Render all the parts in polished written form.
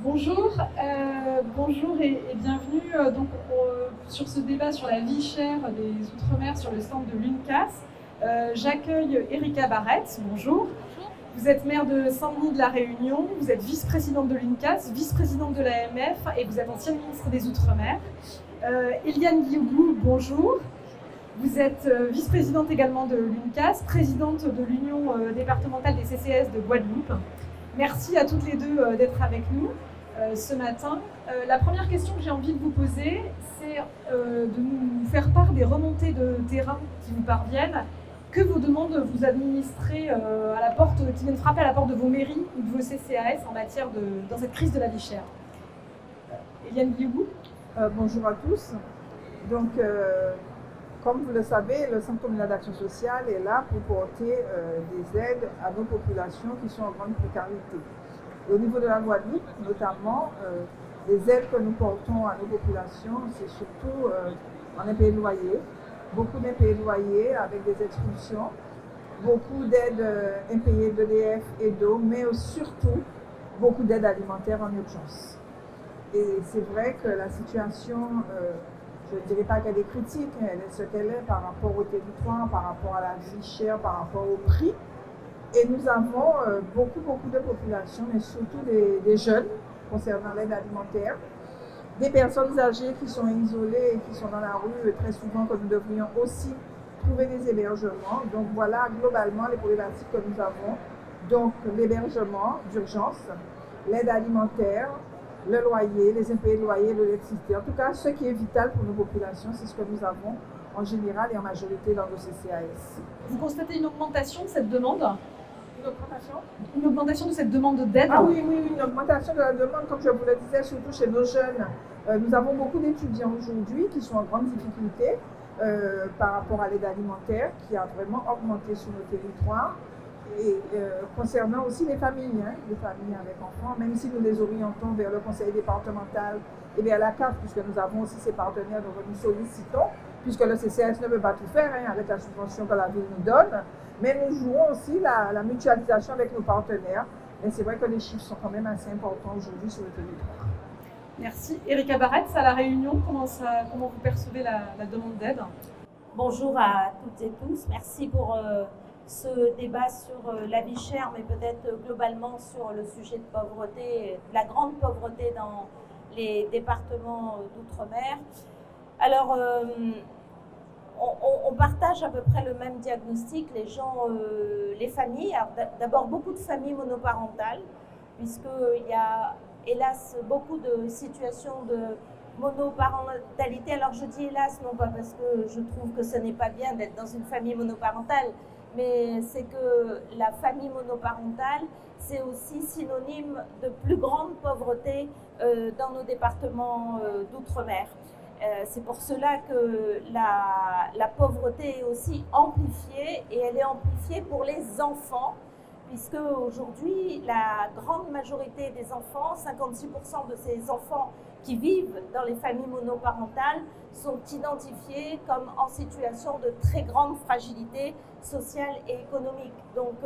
Bonjour et bienvenue sur ce débat sur la vie chère des Outre-mer sur le stand de l'UNCAS. J'accueille Erika Barrette, bonjour. Vous êtes maire de Saint-Denis de la Réunion, vous êtes vice-présidente de l'UNCAS, vice-présidente de l'AMF et vous êtes ancienne ministre des Outre-mer. Eliane Guiougou, bonjour. Vous êtes vice-présidente également de l'UNCAS, présidente de l'Union départementale des CCS de Guadeloupe. Merci à toutes les deux d'être avec nous ce matin. La première question que j'ai envie de vous poser, c'est de nous faire part des remontées de terrain qui nous parviennent. Que vos demandes vous administrez à la porte, qui viennent frapper à la porte de vos mairies ou de vos CCAS dans cette crise de la vie chère. Eliane Guiougou. Bonjour à tous. Donc, comme vous le savez, le Centre communal d'action sociale est là pour porter des aides à nos populations qui sont en grande précarité. Et au niveau de la Guadeloupe, notamment, les aides que nous portons à nos populations, c'est surtout en impayés de loyer, beaucoup d'impayés de loyer avec des expulsions, beaucoup d'aides impayées d'EDF et d'eau, mais surtout beaucoup d'aides alimentaires en urgence. Et c'est vrai que la situation, je ne dirais pas qu'elle est critique, elle est ce qu'elle est par rapport au territoire, par rapport à la vie chère, par rapport au prix. Et nous avons beaucoup de populations, mais surtout des jeunes concernant l'aide alimentaire, des personnes âgées qui sont isolées et qui sont dans la rue très souvent, que nous devrions aussi trouver des hébergements. Donc voilà globalement les problématiques que nous avons. Donc l'hébergement d'urgence, l'aide alimentaire, le loyer, les impayés de loyer, l'électricité. En tout cas, ce qui est vital pour nos populations, c'est ce que nous avons en général et en majorité dans nos CCAS. Vous constatez une augmentation de cette demande ? Une augmentation ? Une augmentation de cette demande d'aide ? Ah oui, une augmentation de la demande, comme je vous le disais, surtout chez nos jeunes. Nous avons beaucoup d'étudiants aujourd'hui qui sont en grande difficulté par rapport à l'aide alimentaire, qui a vraiment augmenté sur nos territoires. Et concernant aussi les familles avec enfants, même si nous les orientons vers le conseil départemental et vers la CAF, puisque nous avons aussi ces partenaires dont nous sollicitons, puisque le CCS ne peut pas tout faire avec la subvention que la ville nous donne, mais nous jouons aussi la mutualisation avec nos partenaires. Et c'est vrai que les chiffres sont quand même assez importants aujourd'hui sur le territoire. Merci. Erika Barrette, à La Réunion, comment vous percevez la demande d'aide ? Bonjour à toutes et tous, merci pour ce débat sur la vie chère, mais peut-être globalement sur le sujet de pauvreté, la grande pauvreté dans les départements d'outre-mer. Alors, on partage à peu près le même diagnostic, les familles. D'abord, beaucoup de familles monoparentales, puisqu'il y a hélas beaucoup de situations de monoparentalité. Alors je dis hélas, non pas parce que je trouve que ce n'est pas bien d'être dans une famille monoparentale, mais c'est que la famille monoparentale, c'est aussi synonyme de plus grande pauvreté dans nos départements d'outre-mer. C'est pour cela que la pauvreté est aussi amplifiée, et elle est amplifiée pour les enfants, puisque aujourd'hui, la grande majorité des enfants, 56% de ces enfants qui vivent dans les familles monoparentales, sont identifiés comme en situation de très grande fragilité sociale et économique. Donc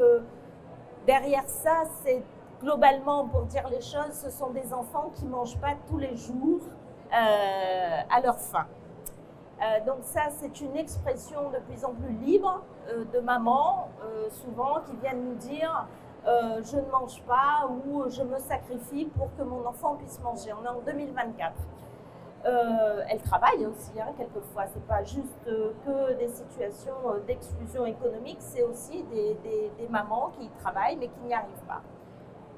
derrière ça, c'est globalement, pour dire les choses, ce sont des enfants qui ne mangent pas tous les jours à leur faim. Donc ça, c'est une expression de plus en plus libre de mamans, souvent, qui viennent nous dire je ne mange pas ou je me sacrifie pour que mon enfant puisse manger. On est en 2024. Elles travaillent aussi, quelquefois. Ce n'est pas juste que des situations d'exclusion économique, c'est aussi des mamans qui travaillent mais qui n'y arrivent pas.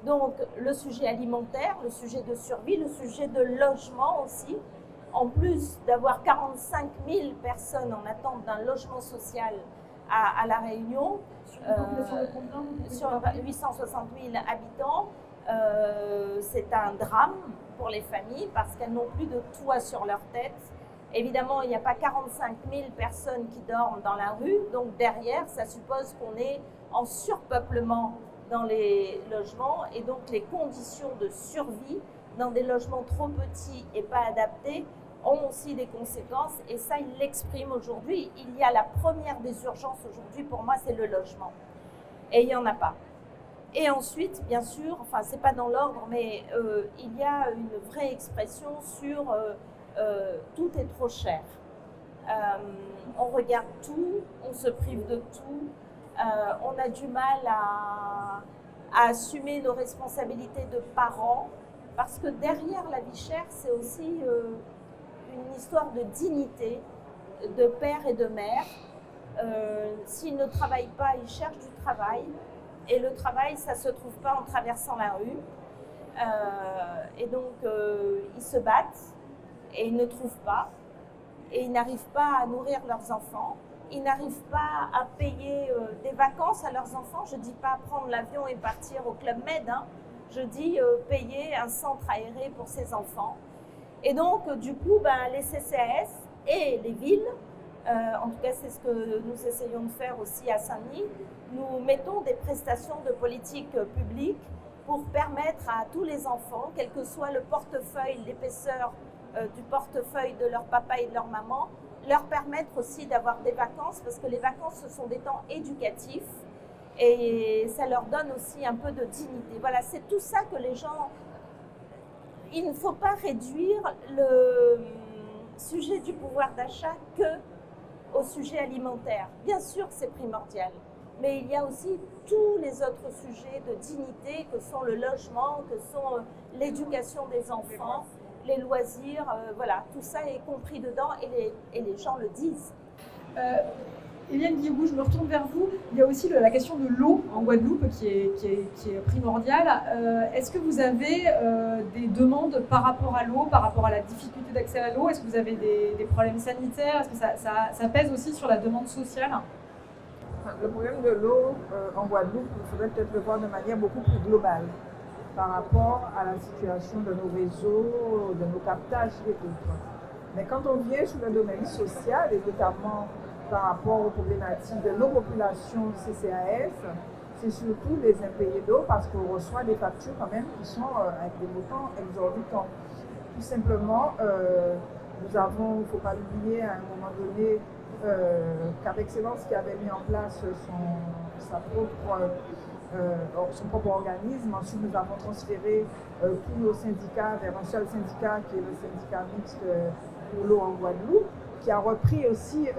Donc le sujet alimentaire, le sujet de survie, le sujet de logement aussi. En plus d'avoir 45 000 personnes en attente d'un logement social à La Réunion, sur 860 000 habitants, c'est un drame pour les familles parce qu'elles n'ont plus de toit sur leur tête. Évidemment, il n'y a pas 45 000 personnes qui dorment dans la rue, donc derrière, ça suppose qu'on est en surpeuplement dans les logements, et donc les conditions de survie dans des logements trop petits et pas adaptés ont aussi des conséquences, et ça, il l'exprime aujourd'hui. Il y a la première des urgences aujourd'hui, pour moi, c'est le logement. Et il n'y en a pas. Et ensuite, bien sûr, enfin, c'est pas dans l'ordre, mais il y a une vraie expression sur tout est trop cher. On regarde tout, on se prive de tout, on a du mal à assumer nos responsabilités de parents, parce que derrière la vie chère, c'est aussi une histoire de dignité de père et de mère. S'ils ne travaillent pas, ils cherchent du travail. Et le travail, ça ne se trouve pas en traversant la rue. Et donc, ils se battent et ils ne trouvent pas. Et ils n'arrivent pas à nourrir leurs enfants. Ils n'arrivent pas à payer des vacances à leurs enfants. Je ne dis pas prendre l'avion et partir au Club Med. Hein. Je dis payer un centre aéré pour ses enfants. Et donc, du coup, les CCAS et les villes, en tout cas, c'est ce que nous essayons de faire aussi à Saint-Denis. Nous mettons des prestations de politique publique pour permettre à tous les enfants, quel que soit le portefeuille, l'épaisseur du portefeuille de leur papa et de leur maman, leur permettre aussi d'avoir des vacances, parce que les vacances, ce sont des temps éducatifs et ça leur donne aussi un peu de dignité. Voilà, c'est tout ça que les gens... Il ne faut pas réduire le sujet du pouvoir d'achat au sujet alimentaire. Bien sûr que c'est primordial, mais il y a aussi tous les autres sujets de dignité que sont le logement, que sont l'éducation des enfants, les loisirs, voilà, tout ça est compris dedans et les gens le disent. Eliane Guiboud, je me retourne vers vous. Il y a aussi la question de l'eau en Guadeloupe qui est primordiale. Est-ce que vous avez des demandes par rapport à l'eau, par rapport à la difficulté d'accès à l'eau? Est-ce que vous avez des problèmes sanitaires? Est-ce que ça pèse aussi sur la demande sociale? Le problème de l'eau en Guadeloupe, il faudrait peut-être le voir de manière beaucoup plus globale par rapport à la situation de nos réseaux, de nos captages et tout. Mais quand on vient sur le domaine social, et notamment par rapport aux problématiques de nos populations CCAS, c'est surtout les impayés d'eau parce qu'on reçoit des factures quand même qui sont avec des montants exorbitants. Tout simplement, nous avons, il ne faut pas l'oublier, à un moment donné, Cap Excellence qui avait mis en place son propre organisme. Ensuite, nous avons transféré tous nos syndicats vers un seul syndicat qui est le syndicat mixte pour l'eau en Guadeloupe, qui a repris aussi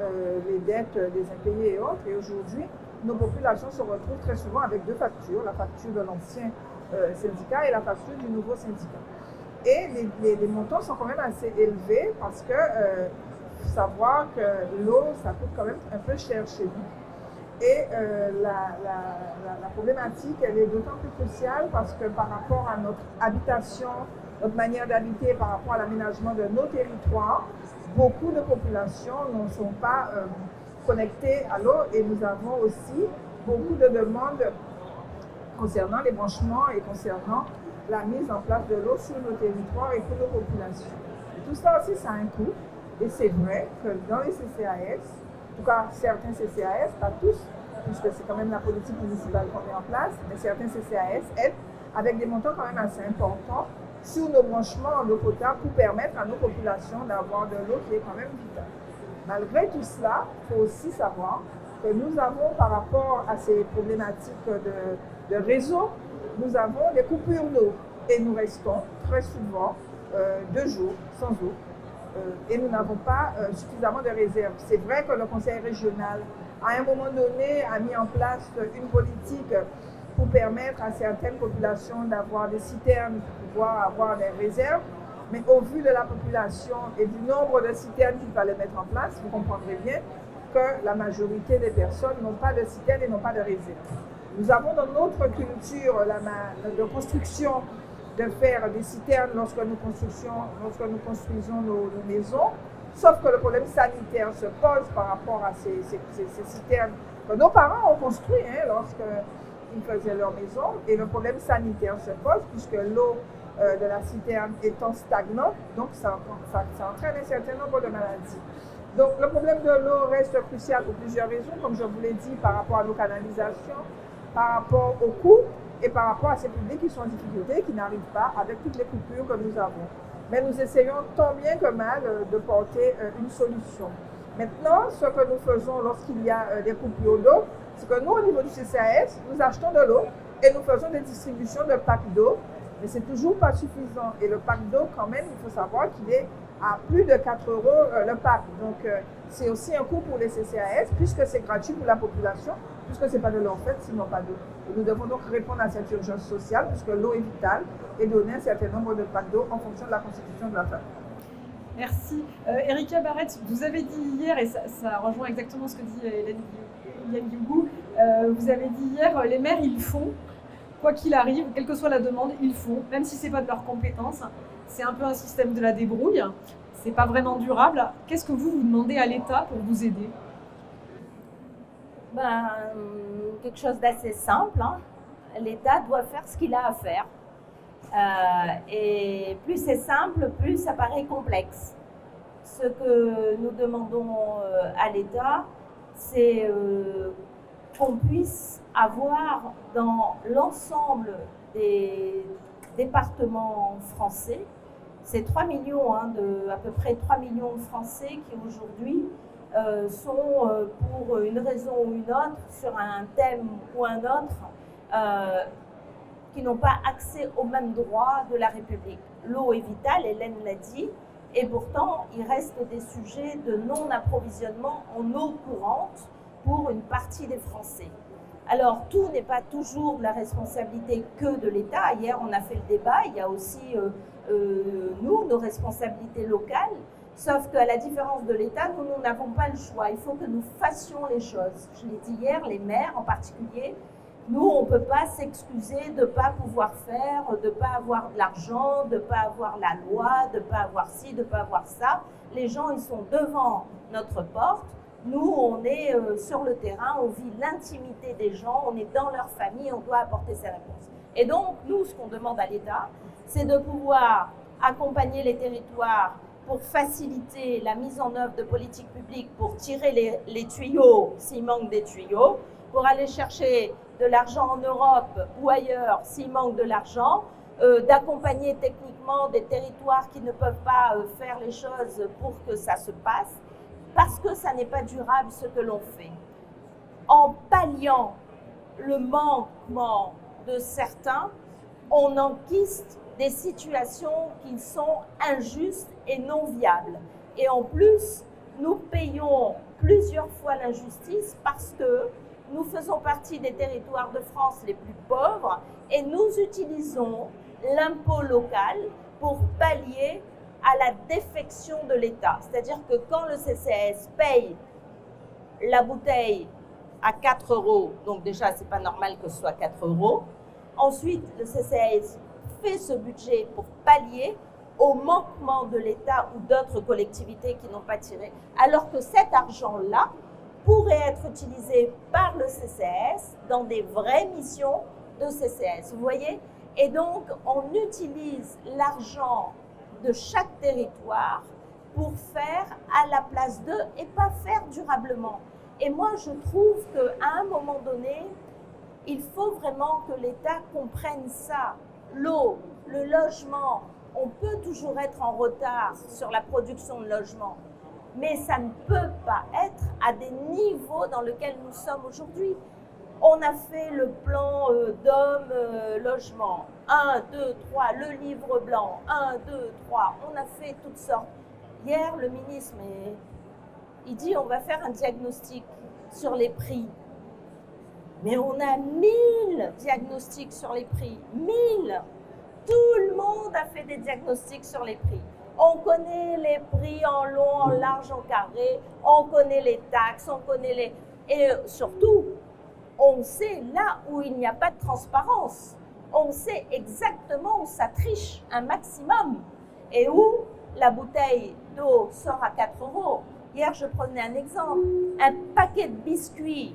les dettes des impayés et autres. Et aujourd'hui, nos populations se retrouvent très souvent avec deux factures, la facture de l'ancien syndicat et la facture du nouveau syndicat. Et les montants sont quand même assez élevés parce que faut savoir que l'eau, ça coûte quand même un peu cher chez nous. Et la problématique, elle est d'autant plus cruciale parce que par rapport à notre habitation, notre manière d'habiter, par rapport à l'aménagement de nos territoires, beaucoup de populations ne sont pas connectées à l'eau et nous avons aussi beaucoup de demandes concernant les branchements et concernant la mise en place de l'eau sur nos territoires et pour nos populations. Et tout ça aussi, ça a un coût. Et c'est vrai que dans les CCAS, en tout cas certains CCAS, pas tous, puisque c'est quand même la politique municipale qu'on met en place, mais certains CCAS aident avec des montants quand même assez importants sur nos branchements en eau potable pour permettre à nos populations d'avoir de l'eau qui est quand même vitale. Malgré tout cela, il faut aussi savoir que nous avons, par rapport à ces problématiques de réseau, nous avons des coupures d'eau et nous restons très souvent 2 jours sans eau et nous n'avons pas suffisamment de réserves. C'est vrai que le conseil régional, à un moment donné, a mis en place une politique pour permettre à certaines populations d'avoir des citernes pour pouvoir avoir des réserves. Mais au vu de la population et du nombre de citernes qu'il fallait mettre en place, vous comprendrez bien que la majorité des personnes n'ont pas de citernes et n'ont pas de réserves. Nous avons dans notre culture de construction de faire des citernes lorsque nous construisons nos maisons, sauf que le problème sanitaire se pose par rapport à ces citernes que nos parents ont construites lorsqu'ils faisaient leur maison, et le problème sanitaire se pose puisque l'eau de la citerne étant stagnante, donc ça entraîne un certain nombre de maladies. Donc le problème de l'eau reste crucial pour plusieurs raisons, comme je vous l'ai dit, par rapport à nos canalisations, par rapport aux coûts et par rapport à ces publics qui sont en difficulté, qui n'arrivent pas avec toutes les coupures que nous avons. Mais nous essayons tant bien que mal de porter une solution. Maintenant, ce que nous faisons lorsqu'il y a des coupures d'eau, c'est que nous, au niveau du CCAS, nous achetons de l'eau Et nous faisons des distributions de packs d'eau, mais c'est toujours pas suffisant. Et le pack d'eau, quand même, il faut savoir qu'il est à plus de 4 € le pack. Donc, c'est aussi un coût pour les CCAS, puisque c'est gratuit pour la population, puisque ce n'est pas de leur fait, sinon pas d'eau. Et nous devons donc répondre à cette urgence sociale, puisque l'eau est vitale, et donner un certain nombre de packs d'eau en fonction de la constitution de la femme. Merci. Erika Barrett, vous avez dit hier, et ça rejoint exactement ce que dit Hélène Guigou, vous avez dit hier, les maires, ils font, quoi qu'il arrive, quelle que soit la demande, ils font, même si ce n'est pas de leur compétence. C'est un peu un système de la débrouille, c'est pas vraiment durable. Qu'est-ce que vous demandez à l'État pour vous aider? Quelque chose d'assez simple. L'État doit faire ce qu'il a à faire. Et plus c'est simple, plus ça paraît complexe. Ce que nous demandons à l'État, c'est qu'on puisse avoir dans l'ensemble des départements français, c'est 3 millions, à peu près 3 millions de Français qui aujourd'hui sont, pour une raison ou une autre, sur un thème ou un autre, qui n'ont pas accès aux mêmes droits de la République. L'eau est vitale, Hélène l'a dit, et pourtant il reste des sujets de non-approvisionnement en eau courante pour une partie des Français. Alors tout n'est pas toujours de la responsabilité que de l'État. Hier on a fait le débat, il y a aussi nos responsabilités locales, sauf qu'à la différence de l'État, nous n'avons pas le choix. Il faut que nous fassions les choses. Je l'ai dit hier, les maires en particulier, nous, on ne peut pas s'excuser de ne pas pouvoir faire, de ne pas avoir de l'argent, de ne pas avoir la loi, de ne pas avoir ci, de ne pas avoir ça. Les gens, ils sont devant notre porte. Nous, on est sur le terrain, on vit l'intimité des gens, on est dans leur famille, on doit apporter ces réponses. Et donc, nous, ce qu'on demande à l'État, c'est de pouvoir accompagner les territoires pour faciliter la mise en œuvre de politiques publiques, pour tirer les tuyaux s'il manque des tuyaux, pour aller chercher de l'argent en Europe ou ailleurs s'il manque de l'argent, d'accompagner techniquement des territoires qui ne peuvent pas faire les choses pour que ça se passe, parce que ça n'est pas durable ce que l'on fait. En palliant le manquement de certains, on enquiste des situations qui sont injustes et non viables. Et en plus, nous payons plusieurs fois l'injustice parce que nous faisons partie des territoires de France les plus pauvres et nous utilisons l'impôt local pour pallier à la défection de l'État. C'est-à-dire que quand le CCAS paye la bouteille à 4 €, donc déjà c'est pas normal que ce soit 4 €, ensuite le CCAS fait ce budget pour pallier au manquement de l'État ou d'autres collectivités qui n'ont pas tiré, alors que cet argent-là pourrait être utilisé par le CCAS dans des vraies missions de CCAS. Vous voyez? Et donc, on utilise l'argent de chaque territoire pour faire à la place d'eux et pas faire durablement. Et moi, je trouve qu'à un moment donné, il faut vraiment que l'État comprenne ça. L'eau, le logement, on peut toujours être en retard sur la production de logements, mais ça ne peut pas être à des niveaux dans lesquels nous sommes aujourd'hui. On a fait le plan d'hommes logement, 1, 2, 3, le livre blanc, 1, 2, 3, on a fait toutes sortes. Hier, le ministre, il dit on va faire un diagnostic sur les prix. Mais on a 1000 diagnostics sur les prix, 1000. Tout le monde a fait des diagnostics sur les prix. On connaît les prix en long, en large, en carré, on connaît les taxes, on connaît les... Et surtout, on sait là où il n'y a pas de transparence. On sait exactement où ça triche un maximum et où la bouteille d'eau sort à 4 €. Hier, je prenais un exemple. Un paquet de biscuits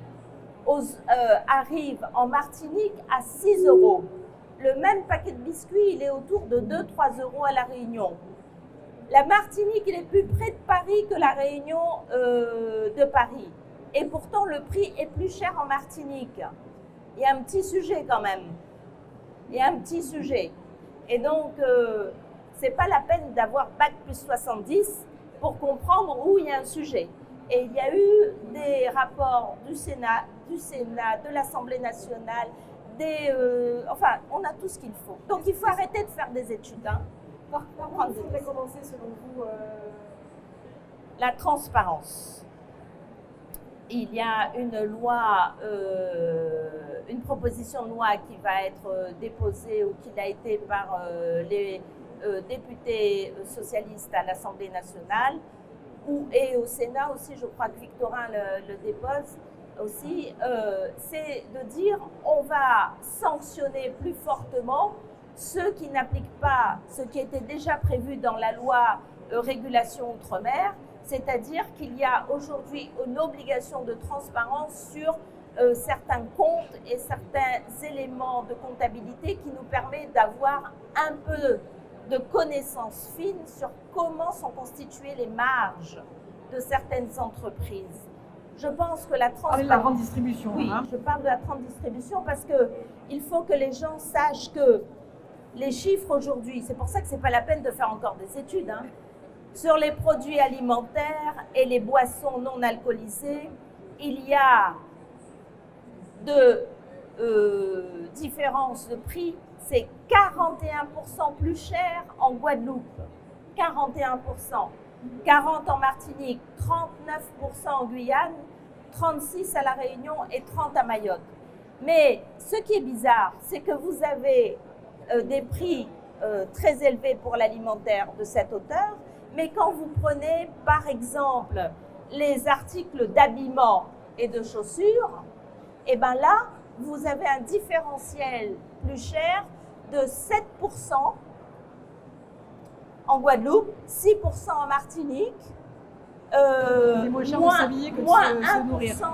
arrive en Martinique à 6 €. Le même paquet de biscuits, il est autour de 2-3 € à La Réunion. La Martinique, il est plus près de Paris que La Réunion de Paris. Et pourtant, le prix est plus cher en Martinique. Il y a un petit sujet quand même. Il y a un petit sujet. Et donc, c'est pas la peine d'avoir Bac plus 70 pour comprendre où il y a un sujet. Et il y a eu des rapports du Sénat, de l'Assemblée nationale, enfin, on a tout ce qu'il faut. Donc, il faut arrêter de faire des études. Hein. Par où il faudrait commencer selon vous La transparence. Il y a une loi, une proposition de loi qui va être déposée ou qui l'a été par les députés socialistes à l'Assemblée nationale et au Sénat aussi, je crois que Victorin le dépose aussi, c'est de dire on va sanctionner plus fortement ceux qui n'appliquent pas ce qui était déjà prévu dans la loi régulation outre-mer, c'est-à-dire qu'il y a aujourd'hui une obligation de transparence sur certains comptes et certains éléments de comptabilité qui nous permet d'avoir un peu de connaissances fines sur comment sont constituées les marges de certaines entreprises. Je pense que la transparence... de la grande distribution. Oui, hein. je parle de la grande distribution parce qu'il faut que les gens sachent que les chiffres aujourd'hui, c'est pour ça que ce n'est pas la peine de faire encore des études, hein, sur les produits alimentaires et les boissons non alcoolisées, il y a de différence de prix. C'est 41% plus cher en Guadeloupe, 41%, 40% en Martinique, 39% en Guyane, 36% à La Réunion et 30% à Mayotte. Mais ce qui est bizarre, c'est que vous avez des prix très élevés pour l'alimentaire de cette hauteur, mais quand vous prenez par exemple les articles d'habillement et de chaussures, et bien là, vous avez un différentiel plus cher de 7% en Guadeloupe, 6% en Martinique, moins cher de s'habiller que de moins se nourrir. 1%,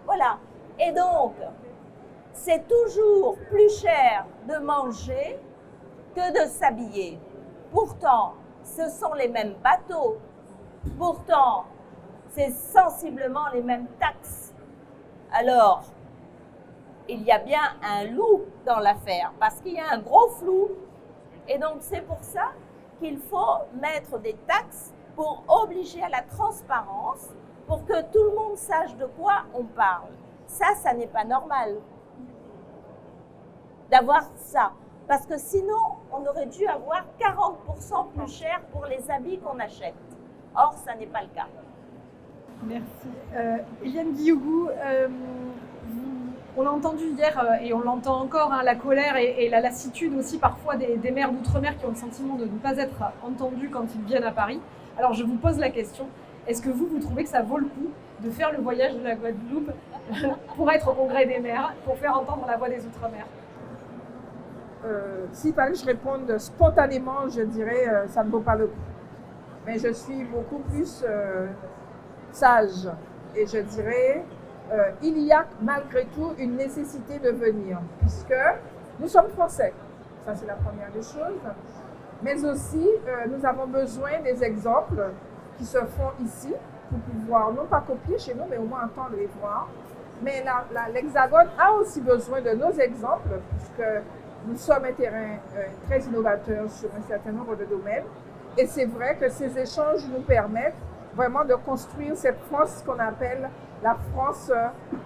voilà. Et donc, c'est toujours plus cher de manger que de s'habiller. Pourtant, ce sont les mêmes bateaux. Pourtant, c'est sensiblement les mêmes taxes. Alors, il y a bien un loup dans l'affaire parce qu'il y a un gros flou. Et donc, c'est pour ça qu'il faut mettre des taxes pour obliger à la transparence, pour que tout le monde sache de quoi on parle. Ça n'est pas normal d'avoir ça. Parce que sinon, on aurait dû avoir 40% plus cher pour les habits qu'on achète. Or, ça n'est pas le cas. Merci. Eliane Guillougou, on l'a entendu hier et on l'entend encore, hein, la colère et la lassitude aussi parfois des maires d'outre-mer qui ont le sentiment de ne pas être entendus quand ils viennent à Paris. Alors je vous pose la question, est-ce que vous trouvez que ça vaut le coup de faire le voyage de la Guadeloupe pour être au congrès des maires, pour faire entendre la voix des outre-mer? S'il fallait que je réponde spontanément, je dirais ça ne vaut pas le coup. Mais je suis beaucoup plus sage et je dirais il y a malgré tout une nécessité de venir puisque nous sommes français. Ça, c'est la première des choses. Mais aussi, nous avons besoin des exemples qui se font ici pour pouvoir non pas copier chez nous, mais au moins entendre les voir. Mais l'Hexagone a aussi besoin de nos exemples puisque nous sommes un terrain très innovateur sur un certain nombre de domaines. Et c'est vrai que ces échanges nous permettent vraiment de construire cette France qu'on appelle la France,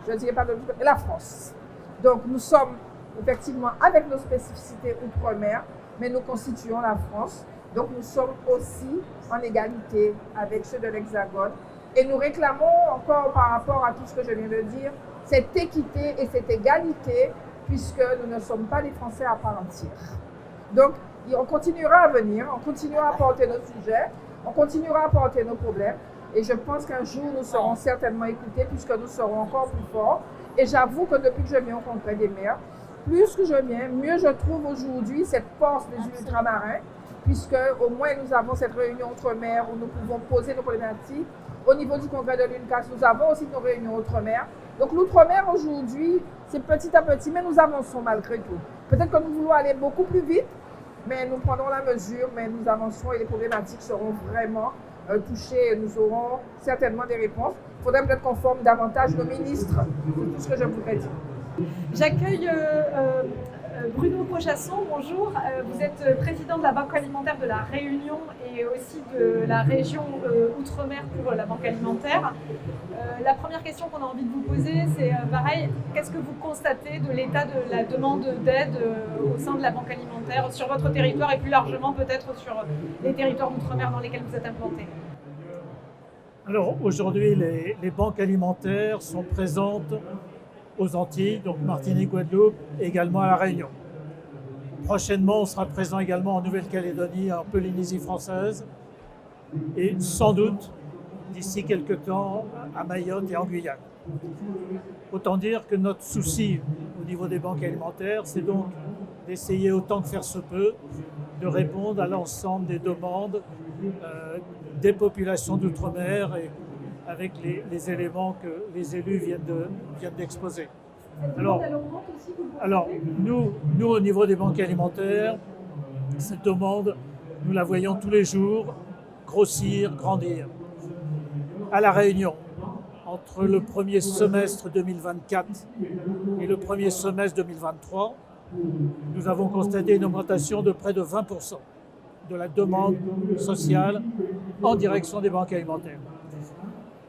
je ne dirais pas de la France. Donc nous sommes effectivement avec nos spécificités outre-mer, mais nous constituons la France. Donc nous sommes aussi en égalité avec ceux de l'Hexagone. Et nous réclamons encore par rapport à tout ce que je viens de dire, cette équité et cette égalité, puisque nous ne sommes pas des Français à part entière. Donc on continuera à venir, on continuera à porter nos sujets, on continuera à porter nos problèmes. Et je pense qu'un jour, nous serons certainement écoutés puisque nous serons encore plus forts. Et j'avoue que depuis que je viens au Congrès des maires, plus que je viens, mieux je trouve aujourd'hui cette force des ultramarins, puisque au moins nous avons cette réunion outre-mer où nous pouvons poser nos problématiques. Au niveau du Congrès de l'UNCAS, nous avons aussi nos réunions outre-mer. Donc l'outre-mer aujourd'hui, c'est petit à petit, mais nous avançons malgré tout. Peut-être que nous voulons aller beaucoup plus vite, mais nous prenons la mesure, mais nous avançons et les problématiques seront vraiment touchés, nous aurons certainement des réponses. Il faudrait peut-être qu'on forme davantage nos ministres. C'est tout ce que je voudrais dire. J'accueille Bruno Prochasson, bonjour. Vous êtes président de la Banque alimentaire de la Réunion et aussi de la région Outre-mer pour la Banque alimentaire. La première question qu'on a envie de vous poser, c'est pareil, qu'est-ce que vous constatez de l'état de la demande d'aide au sein de la Banque alimentaire sur votre territoire et plus largement peut-être sur les territoires d'outre-mer dans lesquels vous êtes implantés? Alors aujourd'hui, les banques alimentaires sont présentes aux Antilles, donc Martinique, Guadeloupe, et également à La Réunion. Prochainement, on sera présent également en Nouvelle-Calédonie, en Polynésie française, et sans doute, d'ici quelques temps, à Mayotte et en Guyane. Autant dire que notre souci au niveau des banques alimentaires, c'est donc d'essayer autant que faire se peut de répondre à l'ensemble des demandes des populations d'outre-mer et avec les éléments que les élus viennent d'exposer. Alors nous, au niveau des banques alimentaires, cette demande, nous la voyons tous les jours grossir, grandir. À La Réunion, entre le premier semestre 2024 et le premier semestre 2023, nous avons constaté une augmentation de près de 20% de la demande sociale en direction des banques alimentaires.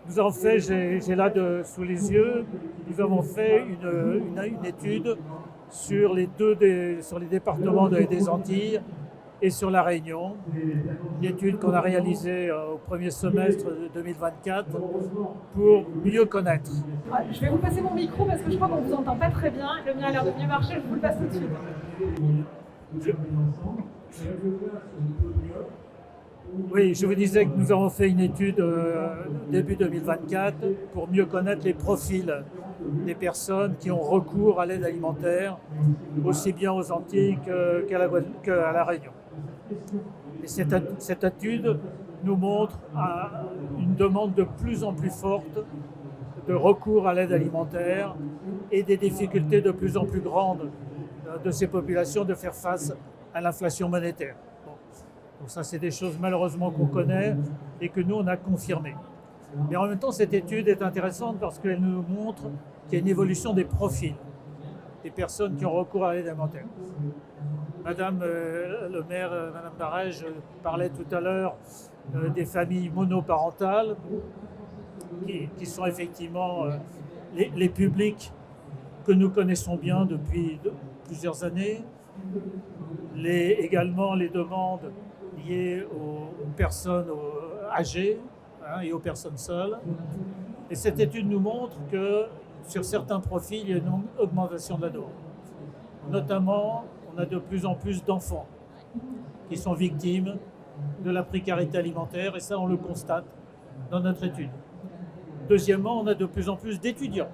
Nous avons fait, j'ai là sous les yeux, nous avons fait une étude sur les départements des Antilles et sur La Réunion, une étude qu'on a réalisée au premier semestre de 2024 pour mieux connaître. Je vais vous passer mon micro parce que je crois qu'on ne vous entend pas très bien. Le mien a l'air de mieux marcher, je vous le passe tout de suite. Oui, je vous disais que nous avons fait une étude début 2024 pour mieux connaître les profils des personnes qui ont recours à l'aide alimentaire, aussi bien aux Antilles qu'à La Réunion. Et cette étude nous montre une demande de plus en plus forte de recours à l'aide alimentaire et des difficultés de plus en plus grandes de ces populations de faire face à l'inflation monétaire. Donc ça, c'est des choses malheureusement qu'on connaît et que nous, on a confirmées. Mais en même temps, cette étude est intéressante parce qu'elle nous montre qu'il y a une évolution des profils des personnes qui ont recours à l'aide alimentaire. Madame le maire, Madame Barège, parlait tout à l'heure des familles monoparentales qui sont effectivement les publics que nous connaissons bien depuis plusieurs années. Également les demandes liées aux personnes âgées et aux personnes seules. Et cette étude nous montre que sur certains profils, il y a une augmentation de la demande. Notamment, on a de plus en plus d'enfants qui sont victimes de la précarité alimentaire, et ça, on le constate dans notre étude. Deuxièmement, on a de plus en plus d'étudiants.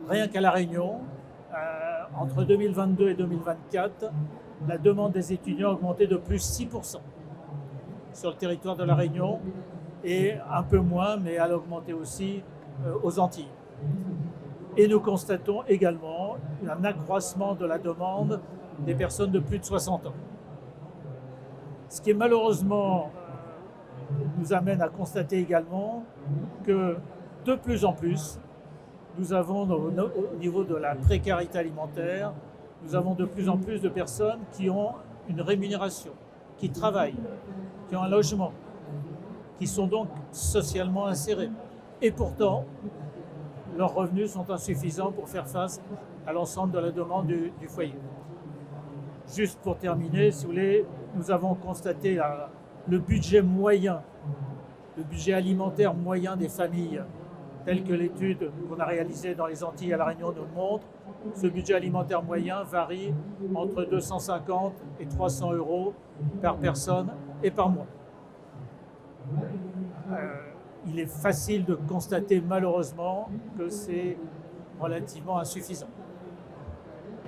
Rien qu'à La Réunion, entre 2022 et 2024, la demande des étudiants a augmenté de plus 6% sur le territoire de La Réunion, et un peu moins, mais elle a augmenté aussi aux Antilles. Et nous constatons également un accroissement de la demande des personnes de plus de 60 ans. Ce qui malheureusement nous amène à constater également que de plus en plus, nous avons au niveau de la précarité alimentaire, nous avons de plus en plus de personnes qui ont une rémunération, qui travaillent, qui ont un logement, qui sont donc socialement insérés. Et pourtant, leurs revenus sont insuffisants pour faire face à l'ensemble de la demande du foyer. Juste pour terminer, si vous voulez, nous avons constaté le budget moyen, le budget alimentaire moyen des familles, tel que l'étude qu'on a réalisée dans les Antilles à La Réunion nous le montre. Ce budget alimentaire moyen varie entre 250 et 300 euros par personne et par mois. Il est facile de constater malheureusement que c'est relativement insuffisant.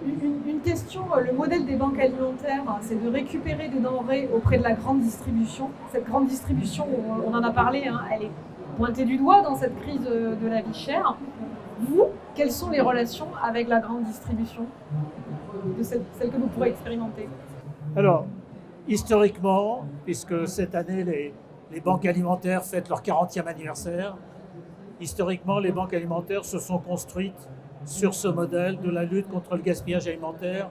Une question, le modèle des banques alimentaires, c'est de récupérer des denrées auprès de la grande distribution. Cette grande distribution, on en a parlé, elle est pointée du doigt dans cette crise de la vie chère. Vous, quelles sont les relations avec la grande distribution, de celle que vous pourrez expérimenter? Alors, historiquement, puisque cette année, les banques alimentaires fêtent leur 40e anniversaire, historiquement, les banques alimentaires se sont construites sur ce modèle de la lutte contre le gaspillage alimentaire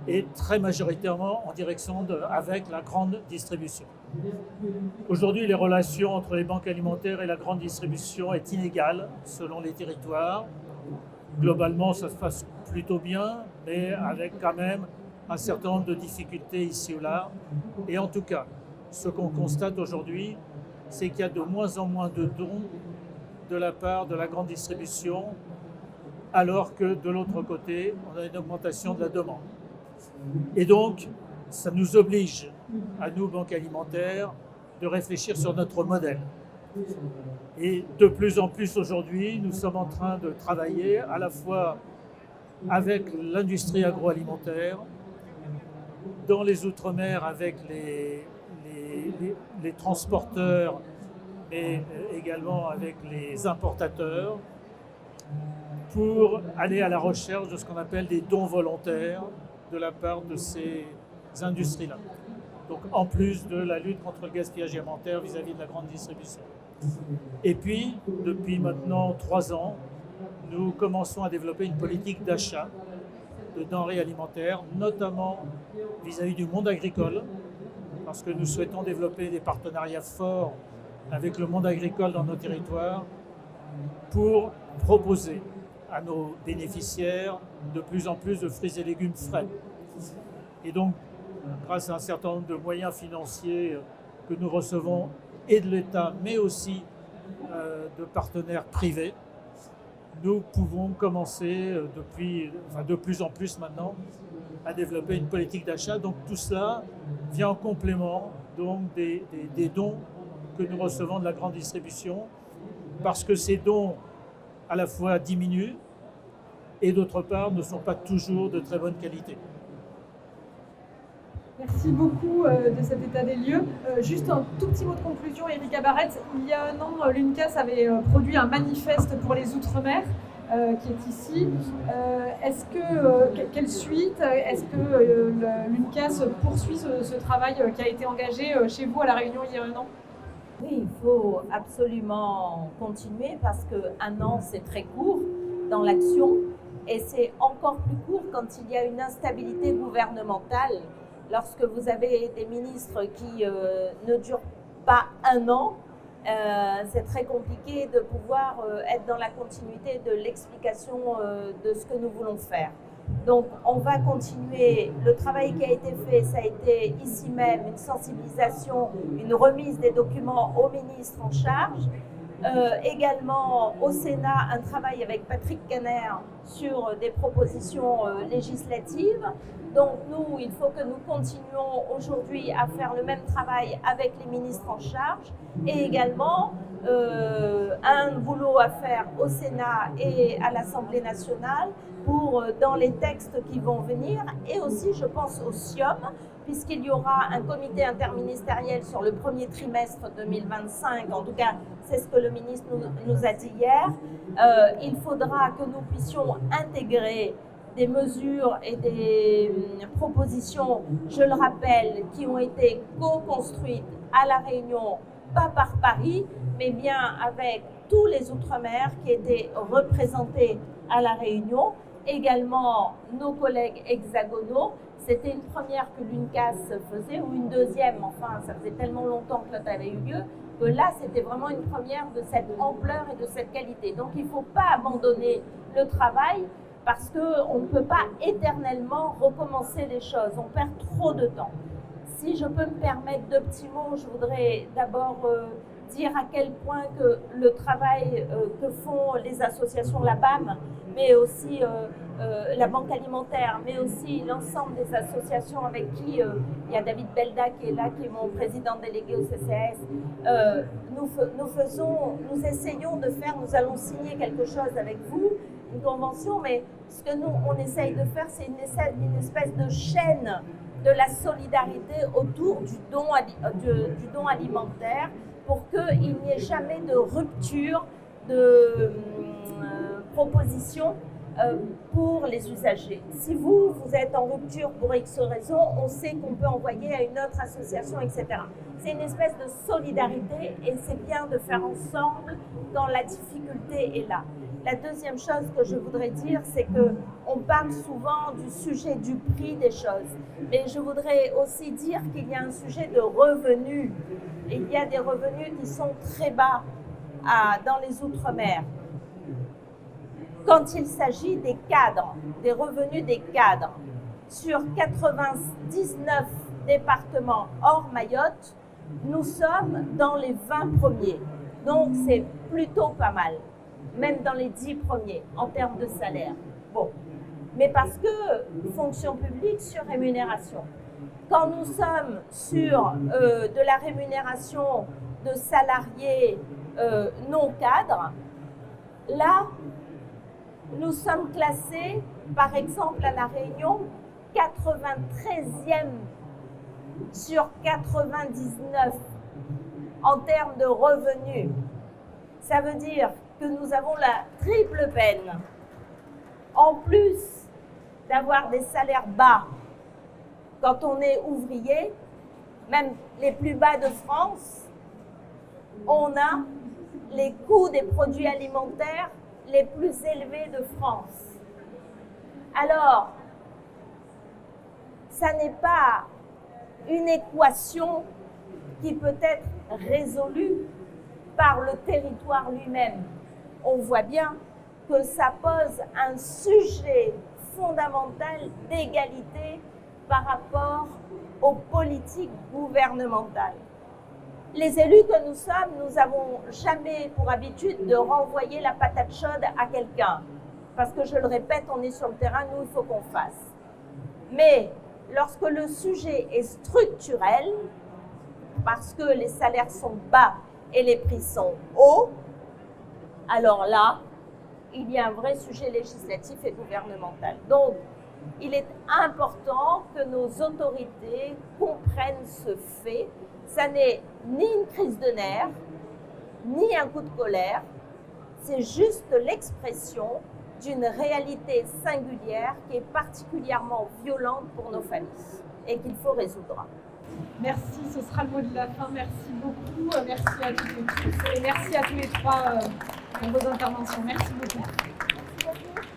et très majoritairement en direction avec la grande distribution. Aujourd'hui, les relations entre les banques alimentaires et la grande distribution est inégale selon les territoires. Globalement, ça se passe plutôt bien, mais avec quand même un certain nombre de difficultés ici ou là. Et en tout cas, ce qu'on constate aujourd'hui, c'est qu'il y a de moins en moins de dons de la part de la grande distribution, alors que de l'autre côté, on a une augmentation de la demande. Et donc, ça nous oblige, à nous, banques alimentaires, de réfléchir sur notre modèle. Et de plus en plus aujourd'hui, nous sommes en train de travailler à la fois avec l'industrie agroalimentaire, dans les Outre-mer avec les transporteurs, mais également avec les importateurs, pour aller à la recherche de ce qu'on appelle des dons volontaires de la part de ces industries-là. Donc en plus de la lutte contre le gaspillage alimentaire vis-à-vis de la grande distribution. Et puis, depuis maintenant 3 ans, nous commençons à développer une politique d'achat de denrées alimentaires, notamment vis-à-vis du monde agricole, parce que nous souhaitons développer des partenariats forts avec le monde agricole dans nos territoires pour proposer à nos bénéficiaires de plus en plus de fruits et légumes frais. Et donc, grâce à un certain nombre de moyens financiers que nous recevons et de l'État, mais aussi de partenaires privés, nous pouvons commencer de plus en plus maintenant à développer une politique d'achat. Donc tout cela vient en complément donc, des dons que nous recevons de la grande distribution, parce que ces dons à la fois diminuent et d'autre part ne sont pas toujours de très bonne qualité. Merci beaucoup de cet état des lieux. Juste un tout petit mot de conclusion, Erika Barrett. Il y a un an, l'UNCAS avait produit un manifeste pour les Outre-mer qui est ici. Quelle suite? Est-ce que l'UNCAS poursuit ce travail qui a été engagé chez vous à La Réunion il y a un an? Oui, il faut absolument continuer parce qu'un an, c'est très court dans l'action et c'est encore plus court quand il y a une instabilité gouvernementale. Lorsque vous avez des ministres qui ne durent pas un an, c'est très compliqué de pouvoir être dans la continuité de l'explication de ce que nous voulons faire. Donc, on va continuer. Le travail qui a été fait, ça a été ici même une sensibilisation, une remise des documents aux ministres en charge. Également au Sénat, un travail avec Patrick Caner sur des propositions législatives. Donc nous, il faut que nous continuions aujourd'hui à faire le même travail avec les ministres en charge et également un boulot à faire au Sénat et à l'Assemblée nationale pour dans les textes qui vont venir et aussi je pense au SIOM puisqu'il y aura un comité interministériel sur le premier trimestre 2025, en tout cas c'est ce que le ministre nous a dit hier. Il faudra que nous puissions intégrer des mesures et des propositions, je le rappelle, qui ont été co-construites à La Réunion, pas par Paris, mais bien avec tous les Outre-mer qui étaient représentés à La Réunion, également nos collègues hexagonaux. C'était une première que l'UNCAS faisait, ou une deuxième, enfin ça faisait tellement longtemps que ça avait eu lieu, que là c'était vraiment une première de cette ampleur et de cette qualité. Donc il ne faut pas abandonner le travail, parce qu'on ne peut pas éternellement recommencer les choses, on perd trop de temps. Si je peux me permettre 2 petits mots, je voudrais d'abord dire à quel point que le travail que font les associations, la BAM, mais aussi la Banque alimentaire, mais aussi l'ensemble des associations avec qui il y a David Belda qui est là, qui est mon président délégué au CCAS, nous essayons de faire, nous allons signer quelque chose avec vous, une convention, mais ce que nous, on essaye de faire, c'est une espèce de chaîne de la solidarité autour du don alimentaire pour qu'il n'y ait jamais de rupture de proposition pour les usagers. Si vous êtes en rupture pour X raison, on sait qu'on peut envoyer à une autre association, etc. C'est une espèce de solidarité et c'est bien de faire ensemble quand la difficulté est là. La deuxième chose que je voudrais dire, c'est qu'on parle souvent du sujet du prix des choses. Mais je voudrais aussi dire qu'il y a un sujet de revenus. Et il y a des revenus qui sont très bas dans les Outre-mer. Quand il s'agit des cadres, des revenus des cadres, sur 99 départements hors Mayotte, nous sommes dans les 20 premiers. Donc c'est plutôt pas mal, même dans les 10 premiers en termes de salaire. Bon, mais parce que fonction publique sur rémunération. Quand nous sommes sur de la rémunération de salariés non cadres, là, nous sommes classés, par exemple à La Réunion, 93e sur 99 en termes de revenus. Ça veut dire que nous avons la triple peine. En plus d'avoir des salaires bas quand on est ouvrier, même les plus bas de France, on a les coûts des produits alimentaires les plus élevés de France. Alors, ça n'est pas une équation qui peut être résolue par le territoire lui-même. On voit bien que ça pose un sujet fondamental d'égalité par rapport aux politiques gouvernementales. Les élus que nous sommes, nous n'avons jamais pour habitude de renvoyer la patate chaude à quelqu'un. Parce que, je le répète, on est sur le terrain, nous, il faut qu'on fasse. Mais lorsque le sujet est structurel, parce que les salaires sont bas et les prix sont hauts, alors là, il y a un vrai sujet législatif et gouvernemental. Donc, il est important que nos autorités comprennent ce fait. Ça n'est ni une crise de nerfs, ni un coup de colère, c'est juste l'expression d'une réalité singulière qui est particulièrement violente pour nos familles et qu'il faut résoudre. Merci, ce sera le mot de la fin. Merci beaucoup, merci à toutes et tous et merci à tous les trois pour vos interventions. Merci beaucoup.